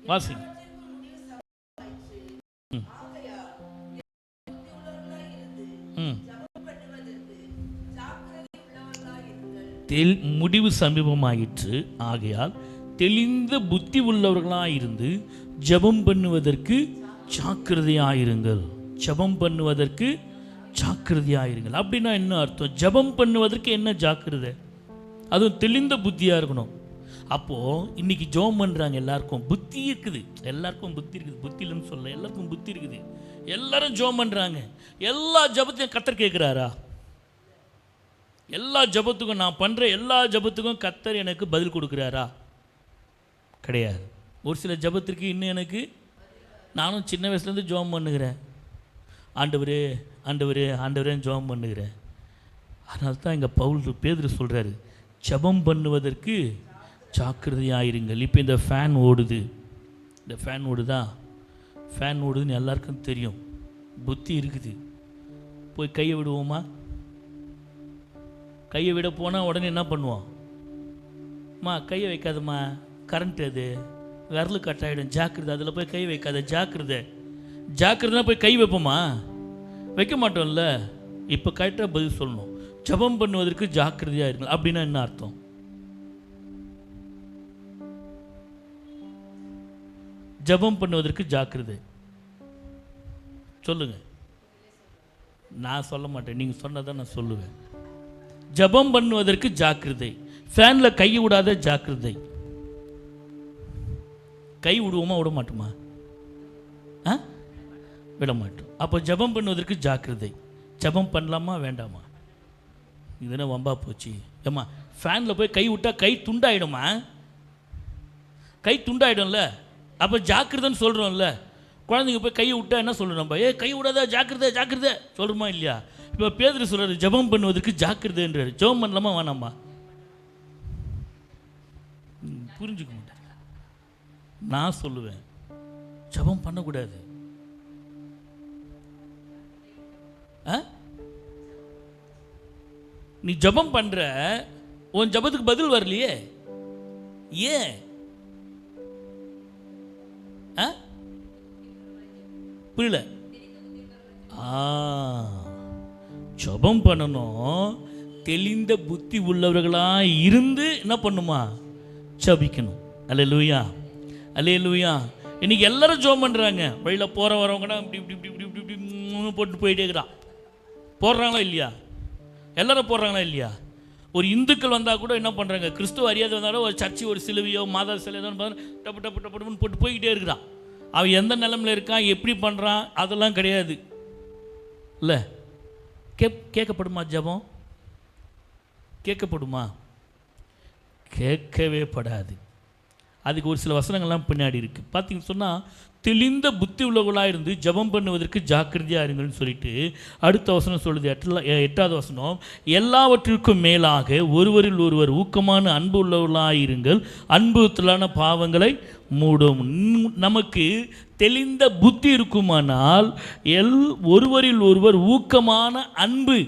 வாசிங்க. முடிவு சமீபமாயிற்று, ஆகையால் தெளிந்த புத்தி உள்ளவர்களாயிருந்து ஜெபம் பண்ணுவதற்கு ஜாக்கிரதையாயிருங்கள். ஜெபம் பண்ணுவதற்கு ஜாக்கிரதையாயிருங்கள் அப்படின்னா என்ன அர்த்தம்? ஜெபம் பண்ணுவதற்கு என்ன ஜாக்கிரதை? அதுவும் தெளிந்த புத்தியாக இருக்கணும். அப்போது இன்றைக்கி ஜெபம் பண்ணுறாங்க, எல்லாருக்கும் புத்தி இருக்குது, எல்லாருக்கும் புத்தி இருக்குது, புத்தி இல்லைன்னு சொல்ல, எல்லாருக்கும் புத்தி இருக்குது, எல்லாரும் ஜெபம் பண்ணுறாங்க. எல்லா ஜெபத்தையும் கர்த்தர் கேட்குறாரா? எல்லா ஜெபத்துக்கும், நான் பண்ணுற எல்லா ஜெபத்துக்கும் கர்த்தர் எனக்கு பதில் கொடுக்குறாரா? கிடையாது. ஒரு சில ஜெபத்திற்கு இன்னும் எனக்கு, நானும் சின்ன வயசுலேருந்து ஜெபம் பண்ணுகிறேன், ஆண்டவரே ஆண்டவரே ஆண்டவரேன்னு ஜெபம் பண்ணுகிறேன். அதனால தான் இங்கே பேதுரு சொல்கிறாரு, ஜெபம் பண்ணுவதற்கு ஜாக்கிரதையாயிருங்கள். இப்போ இந்த ஃபேன் ஓடுது இந்த ஃபேன் ஓடுதா, ஃபேன் ஓடுதுன்னு எல்லாருக்கும் தெரியும், புத்தி இருக்குது. போய் கையை விடுவோமா? கையை விட போனால் உடனே என்ன பண்ணுவோம்? அம்மா கையை வைக்காதம்மா, கரண்ட் அது, விரல் கட் ஆகிடும், ஜாக்கிரதை, அதில் போய் கை வைக்காத, ஜாக்கிரதை. ஜாக்கிரதைனா போய் கை வைப்போமா? வைக்க மாட்டோம்ல. இப்போ கரெக்டாக பதில் சொல்லணும். ஜெபம் பண்ணுவதற்கு ஜாக்கிரதையாக இருங்க அப்படின்னா என்ன அர்த்தம்? ஜெபம் பண்ணுவதற்கு ஜாக்கிரதை சொல்லுங்க. நான் சொல்ல மாட்டேன், நீங்கள் சொன்னதான் நான் சொல்லுவேன். ஜெபம் பண்ணுவதற்கு ஜாக்கிரதை. ஃபேனில் கை விடாத ஜாக்கிரதை. கை விடுவோமா விட மாட்டோமா? விட மாட்டோம். அப்போ ஜெபம் பண்ணுவதற்கு ஜாக்கிரதை. ஜெபம் பண்ணலாமா வேண்டாமா? இதுனா வம்பா போச்சு. ஏம்மா ஃபேனில் போய் கை விட்டால் கை துண்டாயிடுமா? கை துண்டாயிடும்ல. அப்போ ஜாக்கிரதைன்னு சொல்கிறோம்ல. குழந்தைங்க போய் கையை விட்டா என்ன சொல்கிறோம் நம்ம? கை விடாதா, ஜாக்கிரதை ஜாக்கிரதை சொல்கிறோமா இல்லையா? இப்போ பேதுரு சொல்கிறாரு ஜெபம் பண்ணுவதற்கு ஜாக்கிரதைன்றாரு. ஜெபம் பண்ணலாமா வேணாமா? புரிஞ்சுக்க மாட்டேன். நான் சொல்லுவேன் ஜெபம் பண்ணக்கூடாது. நீ ஜெபம் பண்ற, உன் ஜெபத்துக்கு பதில் வரலையே, ஏன்? புரியல. ஜெபம் பண்ணணும். தெளிந்த புத்தி உள்ளவர்களாக இருந்து என்ன பண்ணுமா? ஜெபிக்கணும். அல்லேலூயா, அல்லேலூயா. இன்னைக்கு எல்லாரும் ஜெபம் பண்ணுறாங்க. வழியில் போகிற வரவங்கன்னா இப்படி இப்படி இப்படி இப்படி இப்படி இப்படி போட்டு போயிட்டே இருக்கிறான். போடுறாங்களா இல்லையா? எல்லாரும் போடுறாங்களா இல்லையா? ஒரு இந்துக்கள் வந்தால் கூட என்ன பண்ணுறாங்க? கிறிஸ்துவ அறியாத வந்தாலும் ஒரு சர்ச்சு, ஒரு சிலுவையோ மாதா சிலையோ டப்பு டப்பு டப்புன்னு போட்டு போய்கிட்டே இருக்கிறான். அவன் எந்த நிலைமையில் இருக்கான், எப்படி பண்ணுறான், அதெல்லாம் கிடையாது. இல்லை, கேட்கப்படுமா ஜெபம்? கேட்கப்படுமா? கேட்கவே படாது. அதுக்கு ஒரு சில வசனங்கள்லாம் பின்னாடி இருக்குது. பார்த்தீங்கன்னு சொன்னால், தெளிந்த புத்தி உள்ளவர்களாக இருந்து ஜெபம் பண்ணுவதற்கு ஜாக்கிரதையாக இருங்கள்னு சொல்லிட்டு அடுத்த வசனம் சொல்லுது. 8வது வசனம், எல்லாவற்றிற்கும் மேலாக ஒருவரில் ஒருவர் ஊக்கமான அன்பு உள்ளவர்களாக இருங்கள், அன்புத்தலான பாவங்களை மூடும். நமக்கு தெளிந்த புத்தி இருக்குமானால் ஒருவரில் ஒருவர் ஊக்கமான அன்பு,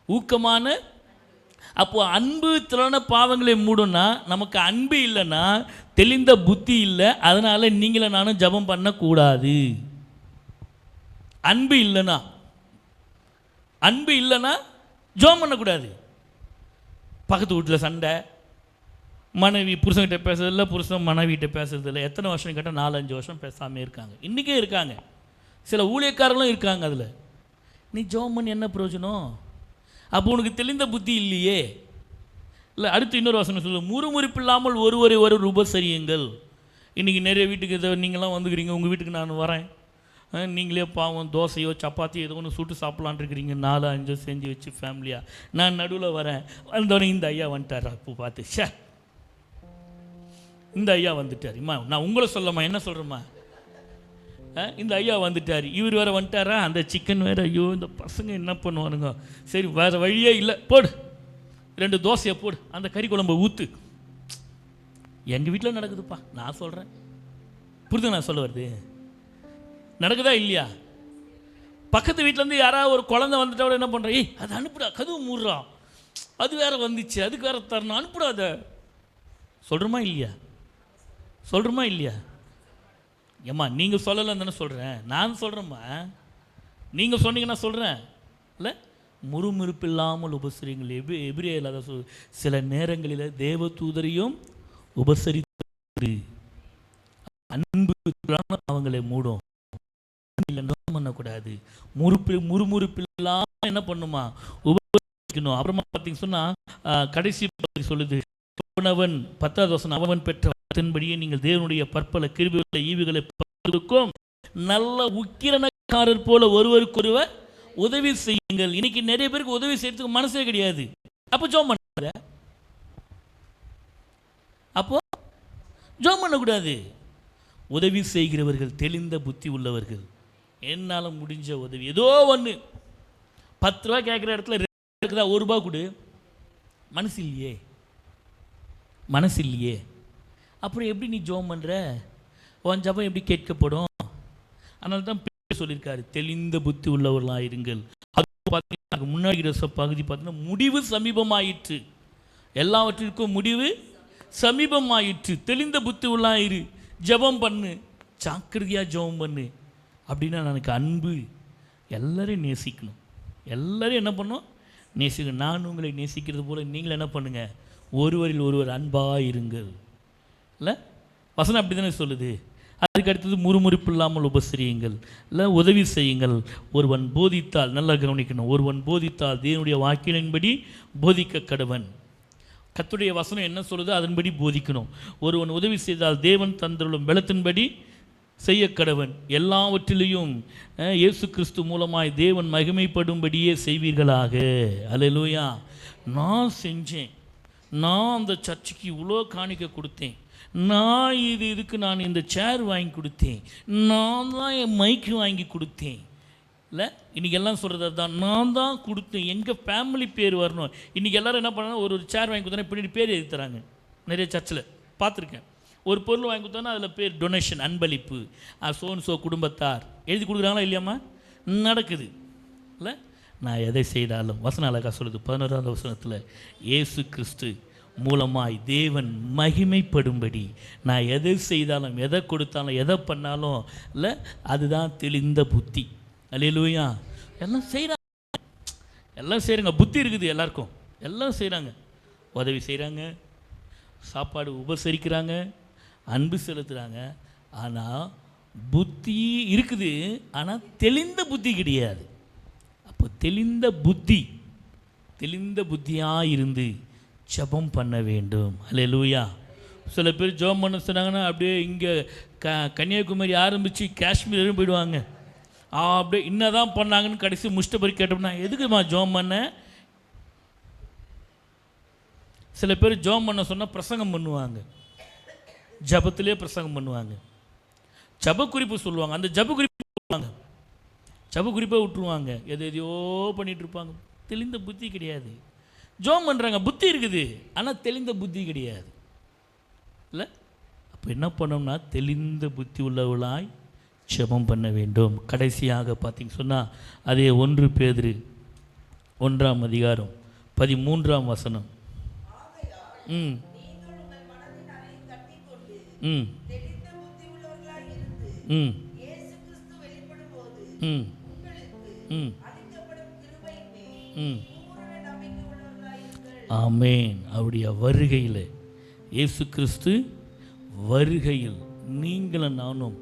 ஊக்கமான, அப்போ அன்பு திறன பாவங்களை மூடும்னா, நமக்கு அன்பு இல்லைன்னா தெளிந்த புத்தி இல்லை. அதனால் நீங்கள நானும் ஜெபம் பண்ணக்கூடாது. அன்பு இல்லைன்னா, அன்பு இல்லைன்னா ஜெபம் பண்ணக்கூடாது. பக்கத்து வீட்டில் சண்டை, மனைவி புருஷன்கிட்ட பேசுறதில்ல, புருஷன் மனைவிகிட்ட பேசுறதில்ல. எத்தனை வருஷம் கேட்டால் 4-5 வருஷம் பேசாமல் இருக்காங்க. இன்றைக்கே இருக்காங்க. சில ஊழியக்காரர்களும் இருக்காங்க. அதில் நீ ஜெபம் பண்ணி என்ன பிரயோஜனம்? அப்போ உனக்கு தெளிந்த புத்தி இல்லையே. இல்லை, அடுத்து இன்னொரு வசனம் சொல்லு, முறுமுறுப்பு இல்லாமல் ஒருவரை ஒருவர் உபசரியுங்கள். இன்றைக்கி நிறைய வீட்டுக்கு நீங்களாம் வந்துக்கிறீங்க, உங்கள் வீட்டுக்கு நான் வரேன், நீங்களே பாவம் தோசையோ சப்பாத்தியோ ஏதோ ஒன்று சுட்டு சாப்பிட்லான் இருக்கிறீங்க, 4-5 செஞ்சு வச்சு ஃபேமிலியாக. நான் நடுவில் வரேன், வந்தோடனே இந்த ஐயா வந்துட்டார். அப்போ பார்த்து இந்த ஐயா வந்துட்டார். இம்மா நான் உங்களை சொல்லம்மா, என்ன சொல்கிறேம்மா, இந்த ஐயா வந்துட்டார், இவர் வேறு வந்துட்டாரா, அந்த சிக்கன் வேறு, ஐயோ இந்த பசங்க என்ன பண்ணுவானுங்க, சரி வேறு வழியே இல்லை, போடு 2 தோசையை போடு, அந்த கறி குழம்பை ஊற்று. எங்கள் வீட்டில் நடக்குதுப்பா, நான் சொல்கிறேன். புரிதுங்க நான் சொல்ல வருது? நடக்குதா இல்லையா? பக்கத்து வீட்டிலேருந்து யாராவது ஒரு குழந்தை வந்துட்டா என்ன பண்ணுறேன், அதை அனுப்புடா, கதவு மூடுறான், அது வேற வந்துச்சு, அதுக்கு வேற தரணும், அனுப்புடாத சொல்கிறோமா இல்லையா? சொல்கிறோமா இல்லையா? ஏம்மா நீங்கள் சொல்லலைன்னு தானே சொல்கிறேன், நான் சொல்கிறேம்மா, நீங்கள் சொன்னீங்கன்னா சொல்கிறேன். இல்லை, முறுமுறுப்பு இல்லாமல் உபசரிங்கள். எபிரேயர் அதை சில நேரங்களில் தேவ தூதரையும் உபசரித்து அன்பு அவங்களை மூடும். பண்ணக்கூடாது. முறுமுறுப்பு இல்லாமல் என்ன பண்ணுமா? உபசரிக்கணும். அப்புறமா பார்த்தீங்கன்னு சொன்னால் கடைசி சொல்லுது, அவன் 10வது வசனம், அவன் பெற்ற அதன்படியே நீங்கள் தேவனுடைய பற்பல கிருபைகளை ஈவுகளை பகிர்ந்துக்கும் நல்ல உக்கிரனக்காரர் போல ஒருவருக்கொருவர் உதவி செய்யுங்கள். இன்னைக்கு நிறைய பேருக்கு உதவி செய்யறதுக்கு மனசே கிடையாது. அப்போ ஜெபம் பண்ண, அப்போ ஜெபம் பண்ணக்கூடாது. உதவி செய்கிறவர்கள் தெளிந்த புத்தி உள்ளவர்கள். என்னால் முடிஞ்ச உதவி ஏதோ ஒன்று, 10 ரூபா கேட்குற இடத்துல 2 இருக்குதா, 1 ரூபா கொடு, மனசு இல்லையே, மனசு இல்லையே, அப்புறம் எப்படி நீ ஜெபம் பண்ணுற? உன் ஜபம் எப்படி கேட்கப்படும்? அதனால தான் சொல்லியிருக்காரு, தெளிந்த புத்தி உள்ளவர்களாக இருங்கள். அது பார்த்தீங்கன்னா முன்னாடி பகுதி பார்த்தீங்கன்னா முடிவு சமீபமாயிற்று, எல்லாவற்றிற்கும் முடிவு சமீபமாயிற்று, தெளிந்த புத்தி உள்ளாயிரு, ஜபம் பண்ணு, ஜாக்கிரதையாக ஜபம் பண்ணு. அப்படின்னா எனக்கு அன்பு, எல்லோரையும் நேசிக்கணும், எல்லோரும் என்ன பண்ணணும், நேசிக்கணும். நான் உங்களை நேசிக்கிறது போல் நீங்கள் என்ன பண்ணுங்கள், ஒருவரில் ஒருவர் அன்பாக இருங்கள். இல்லை வசனம் அப்படி தானே சொல்லுது. அதுக்கு அடுத்தது முறுமுறுப்பு இல்லாமல் உபசரியுங்கள், இல்லை உதவி செய்யுங்கள். ஒருவன் போதித்தால், நல்லா கவனிக்கணும், ஒருவன் போதித்தால் தேவனுடைய வாக்கினின்படி போதிக்க கடவன். கர்த்தருடைய வசனம் என்ன சொல்லுதோ அதன்படி போதிக்கணும். ஒருவன் உதவி செய்தால் தேவன் தந்தருளும் பலத்தின்படி செய்ய கடவன். எல்லாவற்றிலையும் இயேசு கிறிஸ்து மூலமாய் தேவன் மகிமைப்படும்படியே செய்வீர்களாக. அல்லேலூயா. நான் செஞ்சேன், நான் அந்த சர்ச்சுக்கு இவ்வளோ காணிக்க கொடுத்தேன், நான் இதுக்கு நான் இந்த சேர் வாங்கி கொடுத்தேன், நான் தான் என் மைக்கு வாங்கி கொடுத்தேன். இல்லை இன்றைக்கி எல்லாம் சொல்கிறது தான், நான் தான் கொடுத்தேன், எங்கள் ஃபேமிலி பேர் வரணும். இன்றைக்கி எல்லோரும் என்ன பண்ணால் ஒரு சேர் வாங்கி கொடுத்தோன்னா பின்னாடி பேர் எழுதி தராங்க. நிறைய சர்ச்சில் பார்த்துருக்கேன். ஒரு பொருள் வாங்கி கொடுத்தோன்னா அதில் பேர் டொனேஷன், அன்பளிப்பு, சோ குடும்பத்தார் எழுதி கொடுக்குறாங்களா இல்லையாம்மா? நடக்குது. இல்லை நான் எதை செய்தாலும் வசனம் அழகாக சொல்லுது 11ஆவது வசனத்தில், இயேசு கிறிஸ்து மூலமாய் தேவன் மகிமைப்படும்படி நான் எதை செய்தாலும், எதை கொடுத்தாலும், எதை பண்ணாலும், இல்லை அதுதான் தெளிந்த புத்தி. அல்லேலூயா. எல்லாம் செய்கிறாங்க, எல்லாம் செய்கிறாங்க, புத்தி இருக்குது எல்லாருக்கும், எல்லாம் செய்கிறாங்க, உதவி செய்கிறாங்க, சாப்பாடு உபசரிக்கிறாங்க, அன்பு செலுத்துகிறாங்க. ஆனால் புத்தி இருக்குது, ஆனால் தெளிந்த புத்தி கிடையாது. அப்போ தெளிந்த புத்தியாக இருந்து ஜெபம் பண்ண வேண்டும். அல்லேலூயா. சில பேர் ஜெபம் பண்ண சொன்னாங்கன்னா அப்படியே இங்கே கன்னியாகுமரி ஆரம்பித்து காஷ்மீர் வரையும் போயிடுவாங்க. அப்படியே இன்னதான் பண்ணாங்கன்னு கடைசி முஷ்டபரி கேட்டோம்னா எதுக்குமா ஜெபம் பண்ண? சில பேர் ஜெபம் பண்ண சொன்னால் பிரசங்கம் பண்ணுவாங்க, ஜபத்திலே பிரசங்கம் பண்ணுவாங்க, ஜப குறிப்பு சொல்லுவாங்க, அந்த ஜப குறிப்பு சொல்லுவாங்க, ஜப குறிப்பை விட்டுருவாங்க, எதையோ பண்ணிகிட்டு இருப்பாங்க. தெளிந்த புத்தி கிடையாது. ஜெபம் பண்ணுறாங்க, புத்தி இருக்குது, ஆனால் தெளிந்த புத்தி கிடையாது. இல்லை அப்போ என்ன பண்ணோம்னா தெளிந்த புத்தி உள்ளவளாய் ஜெபம் பண்ண வேண்டும். கடைசியாக பார்த்தீங்க சொன்னால் அதே 1 பேதுரு 1ஆம் அதிகாரம் 13ஆம் வசனம். ம் ம் ம் ம் ம் ம் ஆமேன். அவருடைய வருகையில், இயேசு கிறிஸ்து வருகையில் நீங்களும் நானும்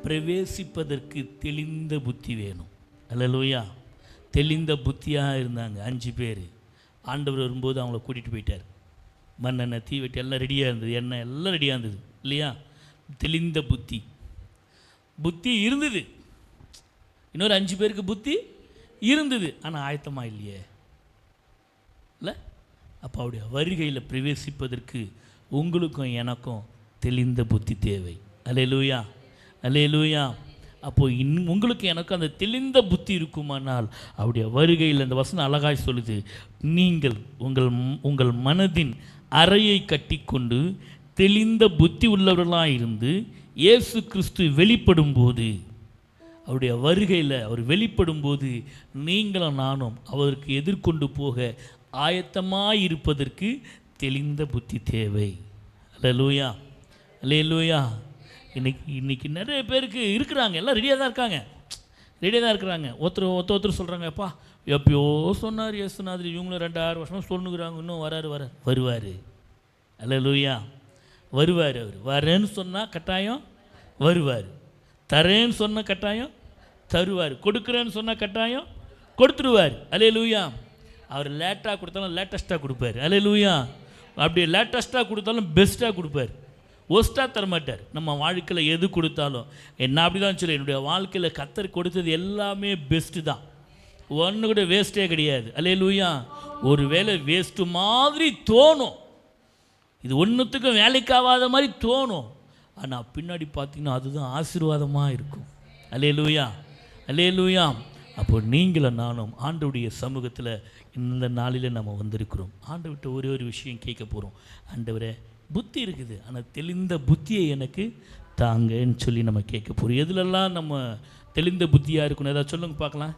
பிரவேசிப்பதற்கு தெளிந்த புத்தி வேணும். அல்லேலூயா. தெளிந்த புத்தியாக இருந்தாங்க 5 பேர். ஆண்டவர் வரும்போது அவங்கள கூட்டிகிட்டு போயிட்டார். மண்ணெண்ணெய், தீவெட்டி எல்லாம் ரெடியாக இருந்தது, எண்ணெய் எல்லாம் ரெடியாக இருந்தது இல்லையா? தெளிந்த புத்தி இருந்தது. இன்னொரு 5 பேருக்கு புத்தி இருந்தது, ஆனால் ஆயத்தமாக இல்லையே. இல்லை அப்போ அவருடைய வருகையில் பிரவேசிப்பதற்கு உங்களுக்கும் எனக்கும் தெளிந்த புத்தி தேவை. அல்லேலூயா, அல்லேலூயா. அப்போது உங்களுக்கு எனக்கும் அந்த தெளிந்த புத்தி இருக்குமானால் அவருடைய வருகையில் அந்த வசனம் அழகாய் சொல்லுது, நீங்கள் உங்கள் மனதின் அறையை கட்டிக்கொண்டு தெளிந்த புத்தி உள்ளவர்களாக இருந்து இயேசு கிறிஸ்து வெளிப்படும் போது, அவருடைய வருகையில் அவர் வெளிப்படும் போது நீங்களும் நானும் அவருக்கு எதிர்கொண்டு போக ஆயத்தமாக இருப்பதற்கு தெளிந்த புத்தி தேவை. அல்லேலூயா, அல்லேலூயா. இன்னைக்கு நிறைய பேருக்கு இருக்கிறாங்க, எல்லாம் ரெடியாக தான் இருக்கிறாங்க. ஒருத்தர் சொல்கிறாங்க, அப்பா எப்பயோ சொன்னார் இயேசுநாதர், இவங்களும் 2000 வருஷமாக சொல்லுங்கிறாங்க, இன்னும் வருவார். அல்லேலூயா, வருவார். அவர் வரேன்னு சொன்னால் கட்டாயம் வருவார், தரேன்னு சொன்ன கட்டாயம் தருவார், கொடுக்குறேன்னு சொன்னால் கட்டாயம் கொடுத்துருவார். அல்லேலூயா. அவர் லேட்டாக கொடுத்தாலும் லேட்டஸ்ட்டாக கொடுப்பார். அல்லேலூயா. அப்படி லேட்டஸ்ட்டாக கொடுத்தாலும் பெஸ்ட்டாக கொடுப்பார், ஒஸ்ட்டாக தரமாட்டார். நம்ம வாழ்க்கையில் எது கொடுத்தாலும் என்ன அப்படி தான் சொல்லி, என்னுடைய வாழ்க்கையில் கர்த்தர் கொடுத்தது எல்லாமே பெஸ்ட்டு தான், ஒன்று கூட வேஸ்ட்டே கிடையாது. அல்லேலூயா. ஒரு வேளை வேஸ்ட்டு மாதிரி தோணும், இது ஒன்றுத்துக்கும் வேலைக்காகாத மாதிரி தோணும், ஆனால் பின்னாடி பார்த்திங்கன்னா அதுதான் ஆசீர்வாதமாக இருக்கும். அல்லேலூயா, அல்லேலூயா. அப்போ நீங்களும் நானும் ஆண்டவருடைய சமூகத்தில் இந்த நாளில் நம்ம வந்திருக்கிறோம். ஆண்டவர்கிட்ட ஒரே ஒரு விஷயம் கேட்க போகிறோம். ஆண்டவரே, புத்தி இருக்குது, ஆனால் தெளிந்த புத்தியை எனக்கு தாங்கன்னு சொல்லி நம்ம கேட்க போகிறோம். எதுலெல்லாம் நம்ம தெளிந்த புத்தியாக இருக்கணும், ஏதாவது சொல்லுங்க பார்க்கலாம்.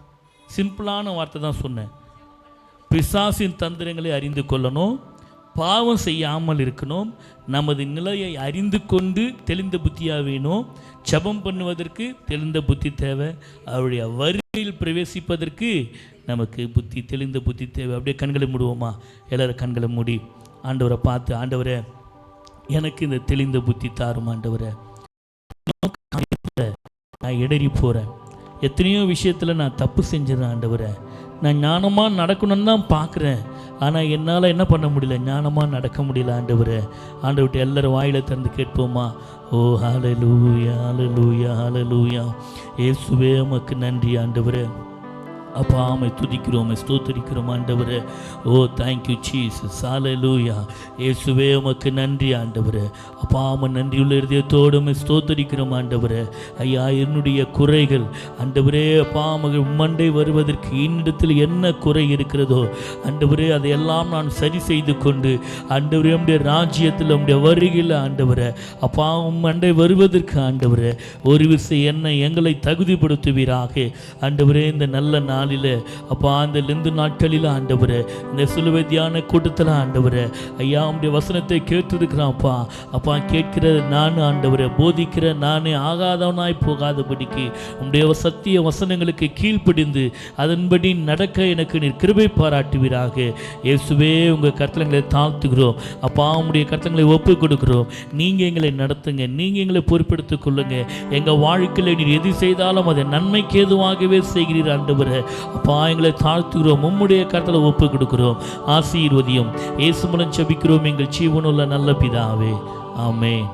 சிம்பிளான வார்த்தை தான் சொன்னேன். பிசாசின் தந்திரங்களை அறிந்து கொள்ளணும், பாவம் செய்யாமல் இருக்கணும், நமது நிலையை அறிந்து கொண்டு தெளிந்த புத்தியாக வேணும். ஜெபம் பண்ணுவதற்கு தெளிந்த புத்தி தேவை, அவருடைய வருகையில் பிரவேசிப்பதற்கு நமக்கு புத்தி தெளிந்த புத்தி தேவை. அப்படியே கண்களை மூடுவோமா? எல்லாரும் கண்களை மூடி ஆண்டவரை பார்த்து, ஆண்டவரே எனக்கு இந்த தெளிந்த புத்தி தாரும் ஆண்டவரே. நான் இடறி போகிறேன், எத்தனையோ விஷயத்தில் நான் தப்பு செஞ்சிடறேன் ஆண்டவரே. நான் ஞானமாக நடக்கணும்னு தான் பார்க்குறேன், ஆனால் என்னால் என்ன பண்ண முடியல, ஞானமாக நடக்க முடியல ஆண்டவரே. ஆண்டவர்கிட்ட எல்லாரும் வாயில திறந்து கேட்போமா? ஓ ஹல்லேலூயா, ஹல்லேலூயா, ஹல்லேலூயா. இயேசுவே உமக்கு நன்றி ஆண்டவரே. அப்பா ஆமை துதிக்கிறோம், ஸ்தோத்திரிக்கிறோம் ஆண்டவரே. ஓ தேங்க்யூ ஜீசஸ், ஹல்லேலூயா. இயேசுவே உமக்கு நன்றி ஆண்டவரே. அப்பா ஆமை நன்றியுள்ள இதயத்தோடு ஸ்தோத்திரிக்கிறோம் ஆண்டவரே. ஐயா, என்னுடைய குறைகள் ஆண்டவரே, அப்பா மகள் மண்டை வருவதற்கு என்னிடத்தில் என்ன குறை இருக்கிறதோ ஆண்டவரே, அதையெல்லாம் நான் சரி செய்து கொண்டு ஆண்டவரே உம்முடைய ராஜ்யத்தில் உம்முடைய வருகையில் ஆண்டவரே, அப்பா மண்டை வருவதற்கு ஆண்டவரே ஒரு விஷயம் என்ன எங்களை தகுதிப்படுத்துவீராக ஆண்டவரே. இந்த நல்ல நாளில் அப்பா, அந்த லெந்து நாட்களில் ஆண்டவரே, இந்த சிலுவை தியான கூட்டத்தில் ஆண்டவரே, ஐயா உம்முடைய வசனத்தை கேட்டிருக்கிறான்ப்பா. அப்பா கேட்கிற நான் ஆண்டவரே, போதிக்கிற நானே ஆகாதவனாய் போகாதபடிக்கு உம்முடைய சத்திய வசனங்களுக்கு கீழ்ப்படிந்து அதன்படி நடக்க எனக்கு நீர் கிருபை பாராட்டுவீராக. இயேசுவே உங்கள் கர்த்தங்களை தாழ்த்துகிறோம் அப்பா, உம்முடைய கர்த்தங்களை ஒப்பு கொடுக்கிறோம். நீங்கள் எங்களை நடத்துங்க, நீங்கள் எங்களை பொறுப்பெடுத்துக் கொள்ளுங்க. எங்கள் வாழ்க்கையில் நீர் எது செய்தாலும் அதை நன்மைக்கு ஏதுவாகவே செய்கிறீர் ஆண்டவரே. அப்பா எங்களை தாழ்த்துகிறோம், உம்முடைய கர்த்தரை ஒப்பு கொடுக்கிறோம். ஆசீர்வதியும். இயேசு மூலம் ஜெபிக்கிறோம் எங்கள் ஜீவனுள்ள நல்ல பிதாவே, ஆமென்.